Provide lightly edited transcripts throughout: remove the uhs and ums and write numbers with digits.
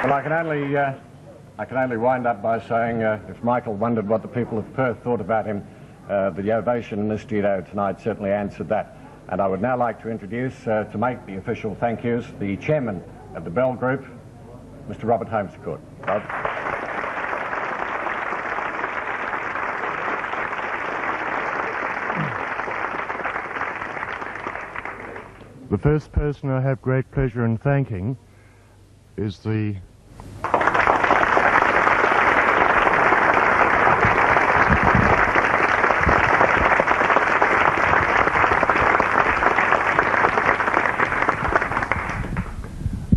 Well, I can only wind up by saying if Michael wondered what the people of Perth thought about him, the ovation in the studio tonight certainly answered that. And I would now like to introduce, to make the official thank yous, the chairman of the Bell Group, Mr. Robert Holmescourt. Rob. The first person I have great pleasure in thanking is the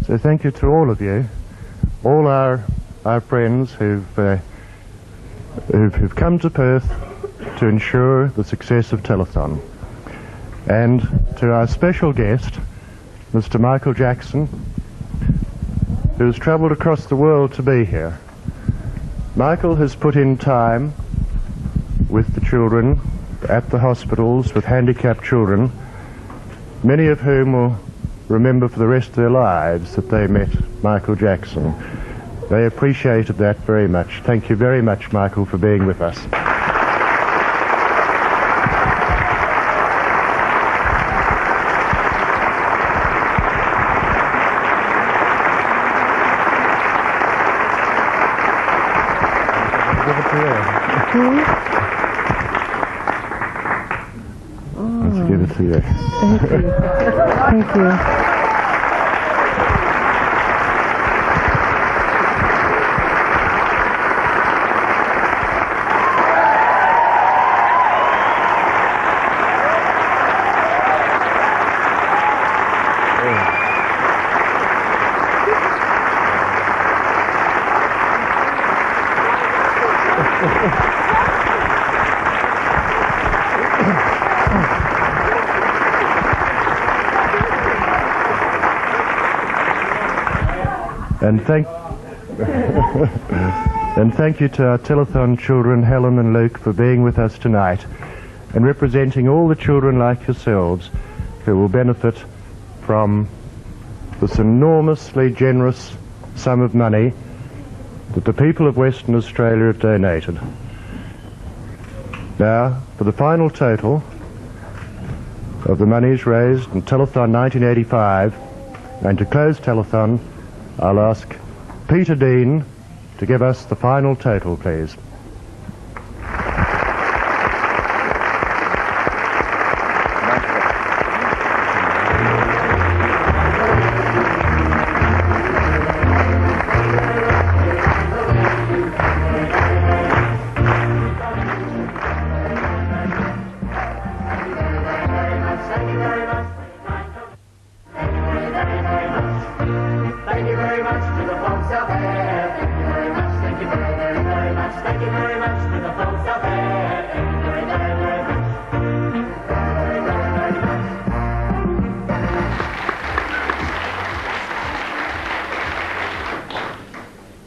So thank you to all of you, all our friends who've come to Perth to ensure the success of Telethon. And to our special guest, Mr. Michael Jackson, who's travelled across the world to be here. Michael has put in time with the children at the hospitals, with handicapped children, many of whom will remember for the rest of their lives that they met Michael Jackson. They appreciated that very much. Thank you very much, Michael, for being with us. Let's give it to you. Thank you. Thank you. And thank you to our Telethon children, Helen and Luke, for being with us tonight and representing all the children like yourselves who will benefit from this enormously generous sum of money that the people of Western Australia have donated. Now, for the final total of the monies raised in Telethon 1985, and to close Telethon, I'll ask Peter Dean to give us the final total, please.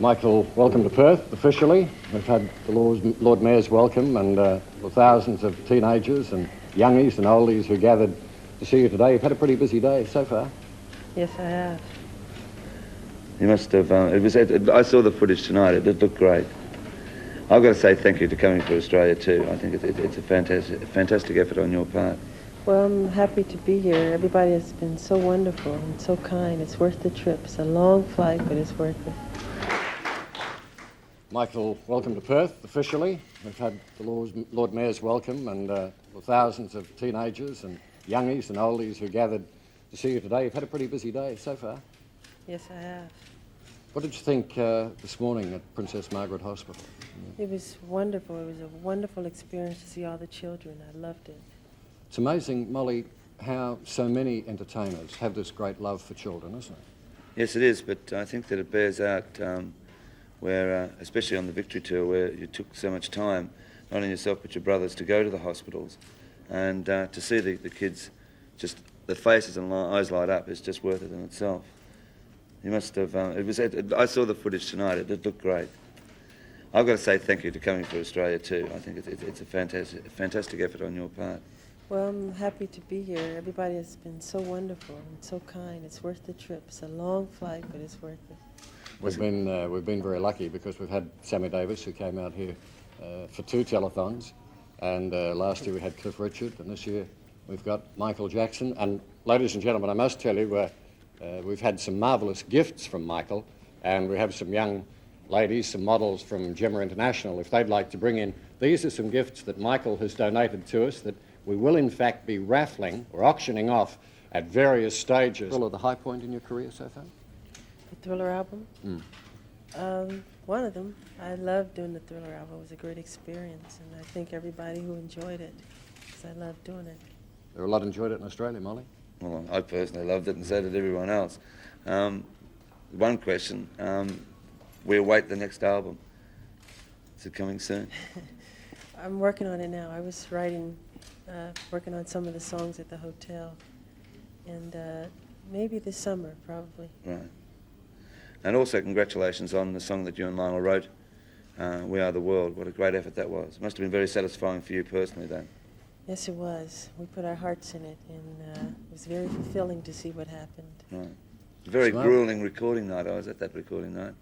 Michael, welcome to Perth, officially. We've had the Lord Mayor's welcome and the thousands of teenagers and youngies and oldies who gathered to see you today. You've had a pretty busy day so far. Yes, I have. You must have, I saw the footage tonight, it looked great. I've got to say thank you to Coming for Australia too. I think it's a fantastic effort on your part. Well, I'm happy to be here. Everybody has been so wonderful and so kind. It's worth the trip. It's a long flight, but it's worth it. Michael, welcome to Perth, officially. We've had the Lord Mayor's welcome and the thousands of teenagers and youngies and oldies who gathered to see you today. You've had a pretty busy day so far. Yes, I have. What did you think this morning at Princess Margaret Hospital? It was wonderful. It was a wonderful experience to see all the children. I loved it. It's amazing, Molly, how so many entertainers have this great love for children, isn't it? Yes, it is, but I think that it bears out where, especially on the Victory Tour, where you took so much time, not only yourself but your brothers, to go to the hospitals and to see the kids, just the faces and eyes light up is just worth it in itself. You must have, I saw the footage tonight, it looked great. I've got to say thank you to Coming for Australia too. I think it's a fantastic effort on your part. Well, I'm happy to be here. Everybody has been so wonderful and so kind. It's worth the trip. It's a long flight, but it's worth it. We've been very lucky because we've had Sammy Davis, who came out here for 2 telethons, and last year we had Cliff Richard, and this year we've got Michael Jackson. And ladies and gentlemen, I must tell you, we've had some marvellous gifts from Michael, and we have some young ladies, some models from Gemma International, if they'd like to bring in. These are some gifts that Michael has donated to us that we will in fact be raffling or auctioning off at various stages. What the high point in your career so far? The Thriller album? One of them. I loved doing the Thriller album. It was a great experience, and I thank everybody who enjoyed it, because I loved doing it. There were a lot enjoyed it in Australia, Molly. Well, I personally loved it, and so did everyone else. One question, we await the next album. Is it coming soon? I'm working on it now. I was working on some of the songs at the hotel, and maybe this summer, probably. Right. And also congratulations on the song that you and Lionel wrote, We Are the World. What a great effort that was. It must have been very satisfying for you personally then. Yes, it was. We put our hearts in it, and it was very fulfilling to see what happened. Right. A very gruelling recording night. I was at that recording night.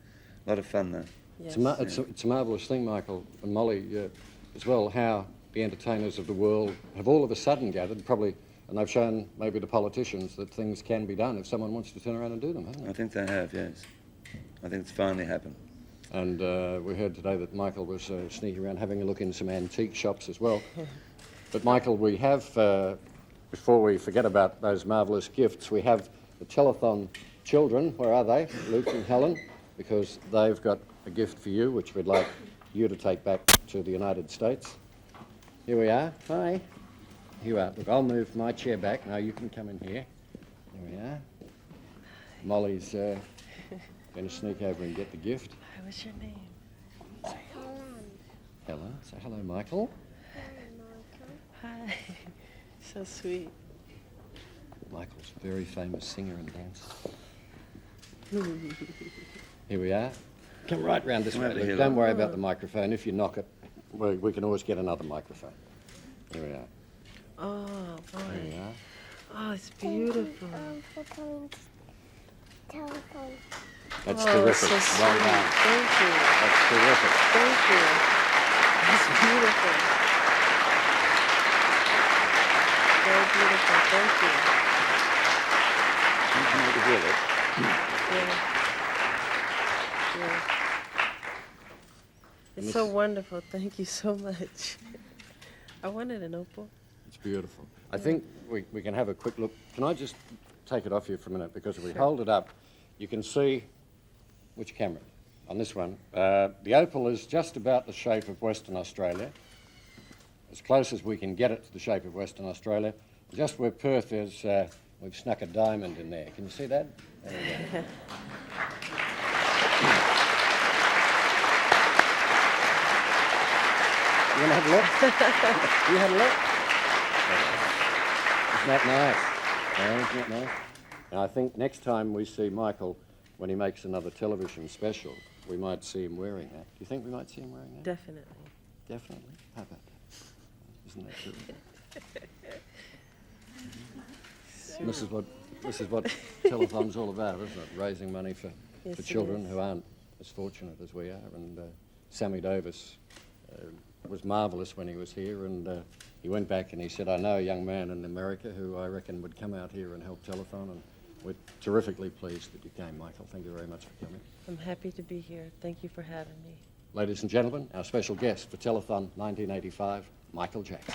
A lot of fun though. Yes. It's a marvellous thing, Michael and Molly, as well, how the entertainers of the world have all of a sudden gathered, probably, and they've shown maybe to politicians that things can be done if someone wants to turn around and do them, haven't they? I think they have, yes. I think it's finally happened. And we heard today that Michael was sneaking around having a look in some antique shops as well. But Michael, we have, before we forget about those marvellous gifts, we have the Telethon children. Where are they? Luke and Helen, because they've got a gift for you, which we'd like you to take back to the United States. Here we are. Hi. Here we are. Look, I'll move my chair back. Now you can come in here. Here we are. Molly's going to sneak over and get the gift. What's your name? Helen. Say hello, Michael. Hi. So sweet. Michael's a very famous singer and dancer. Here we are. Come right round this way. Look, don't worry about the microphone. If you knock it, we can always get another microphone. Here we are. Oh, boy. Here we are. Oh, it's beautiful. That's Oh, terrific. so sweet. Well done. Thank you. That's terrific. Thank you. It's beautiful. Very beautiful. Thank you. You can make it hear it. Yeah. Yeah. It's so wonderful. Thank you so much. I wanted an opal. It's beautiful. I think we can have a quick look. Can I just take it off you for a minute? Because if we hold it up, you can see which camera? On this one. The opal is just about the shape of Western Australia, as close as we can get it to the shape of Western Australia. Just where Perth is, we've snuck a diamond in there. Can you see that? There we go. You want to have a look? You have a look? Isn't that nice? Oh, isn't that nice? And I think next time we see Michael, when he makes another television special, we might see him wearing that. Do you think we might see him wearing that? Definitely. Definitely. How about that? Isn't that good? And this is what Telethon's all about, isn't it? Raising money for children who aren't as fortunate as we are. And Sammy Davis was marvellous when he was here, and he went back and he said, I know a young man in America who I reckon would come out here and help Telethon, and we're terrifically pleased that you came, Michael. Thank you very much for coming. I'm happy to be here. Thank you for having me. Ladies and gentlemen, our special guest for Telethon 1985, Michael Jackson.